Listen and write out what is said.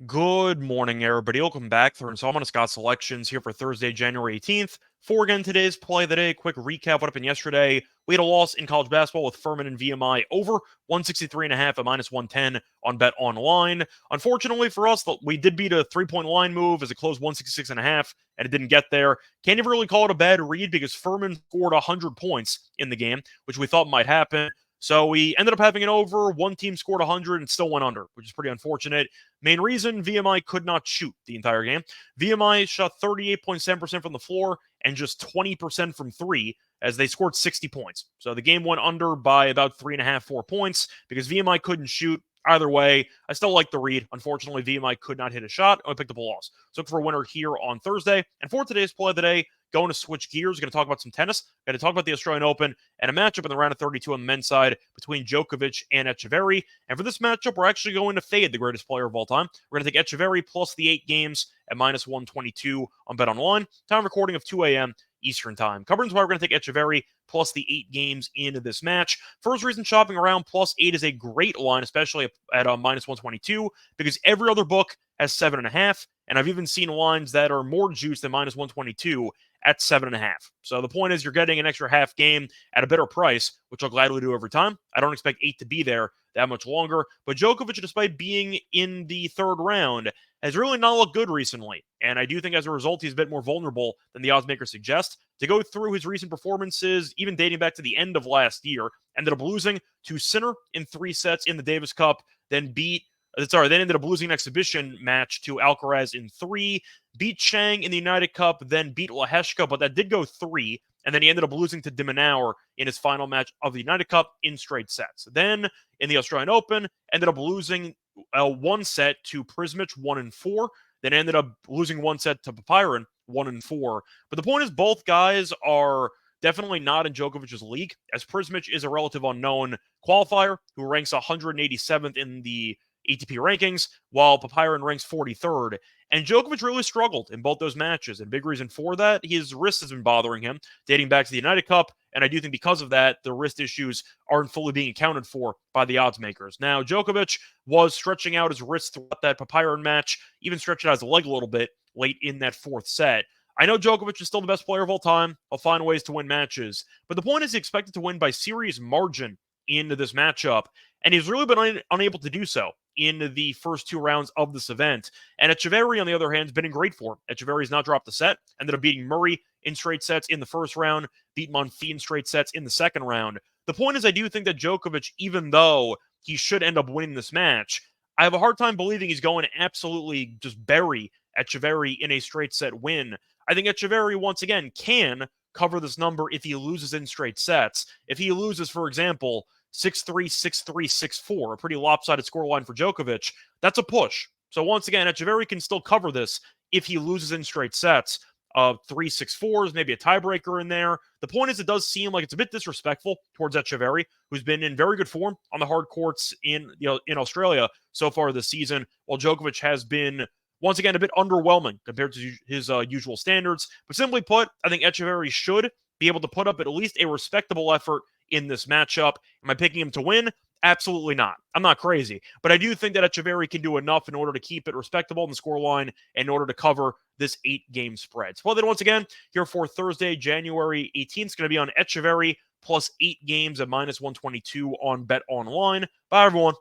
Good morning, everybody. Welcome back for installment of Scott's Selections here for Thursday, January 18th. For again today's play of the day, quick recap what happened yesterday. We had a loss in college basketball with Furman and VMI over 163.5 at minus 110 on Bet Online. Unfortunately for us, we did beat a 3-point line move as it closed 166.5 and it didn't get there. Can't even really call it a bad read because Furman scored 100 points in the game, which we thought might happen. So we ended up having it over. One team scored 100 and still went under, which is pretty unfortunate. Main reason, VMI could not shoot the entire game. VMI shot 38.7% from the floor and just 20% from three as they scored 60 points. So the game went under by about 3.5, 4 points because VMI couldn't shoot. Either way, I still like the read. Unfortunately, VMI could not hit a shot. I picked up a loss. So look for a winner here on Thursday. And for today's play of the day, going to switch gears. Going to talk about some tennis. Going to talk about the Australian Open and a matchup in the round of 32 on the men's side between Djokovic and Etcheverry. And for this matchup, we're actually going to fade the greatest player of all time. We're going to take Etcheverry plus the 8 games at minus 122 on Bet Online. Time recording of 2 a.m. Eastern Time. Covering why we're going to take Etcheverry plus the 8 games into this match. First reason shopping around plus 8 is a great line, especially at minus 122, because every other book has 7.5, and I've even seen lines that are more juiced than minus 122 at 7.5. So the point is you're getting an extra half game at a better price, which I'll gladly do every time. I don't expect 8 to be there that much longer, but Djokovic, despite being in the third round, has really not looked good recently. And I do think as a result, he's a bit more vulnerable than the odds makers suggest. To go through his recent performances, even dating back to the end of last year, ended up losing to Sinner in 3 sets in the Davis Cup, then ended up losing an exhibition match to Alcaraz in 3, beat Chang in the United Cup, then beat Leheshka, but that did go 3, and then he ended up losing to de Minaur in his final match of the United Cup in straight sets. Then in the Australian Open, ended up losing 1 set to Prismic 1-4, then ended up losing 1 set to Papiron 1-4. But the point is both guys are definitely not in Djokovic's league, as Prismic is a relative unknown qualifier who ranks 187th in the ATP rankings, while Papiron ranks 43rd. And Djokovic really struggled in both those matches. And big reason for that, his wrist has been bothering him, dating back to the United Cup. And I do think because of that, the wrist issues aren't fully being accounted for by the odds makers. Now, Djokovic was stretching out his wrist throughout that Papiron match, even stretching out his leg a little bit late in that 4th set. I know Djokovic is still the best player of all time. He'll find ways to win matches. But the point is he's expected to win by serious margin into this matchup. And he's really been unable to do so in the first 2 rounds of this event. And Etcheverry, on the other hand, has been in great form. Etcheverry's not dropped a set, ended up beating Murray in straight sets in the first round, beat Monfils in straight sets in the second round. The point is, I do think that Djokovic, even though he should end up winning this match, I have a hard time believing he's going to absolutely just bury Etcheverry in a straight set win. I think Etcheverry, once again, can cover this number if he loses in straight sets. If he loses, for example, 6-3, 6-3, 6-4, a pretty lopsided scoreline for Djokovic, that's a push. So once again, Etcheverry can still cover this if he loses in straight sets. 3-6-4s, maybe a tiebreaker in there. The point is, it does seem like it's a bit disrespectful towards Etcheverry, who's been in very good form on the hard courts in Australia so far this season, while Djokovic has been once again a bit underwhelming compared to his usual standards. But simply put, I think Etcheverry should be able to put up at least a respectable effort in this matchup. Am I picking him to win? Absolutely not. I'm not crazy. But I do think that Etcheverry can do enough in order to keep it respectable in the scoreline in order to cover this 8-game spread. So then once again, here for Thursday, January 18th, is going to be on Etcheverry plus 8 games at minus 122 on Bet Online. Bye, everyone.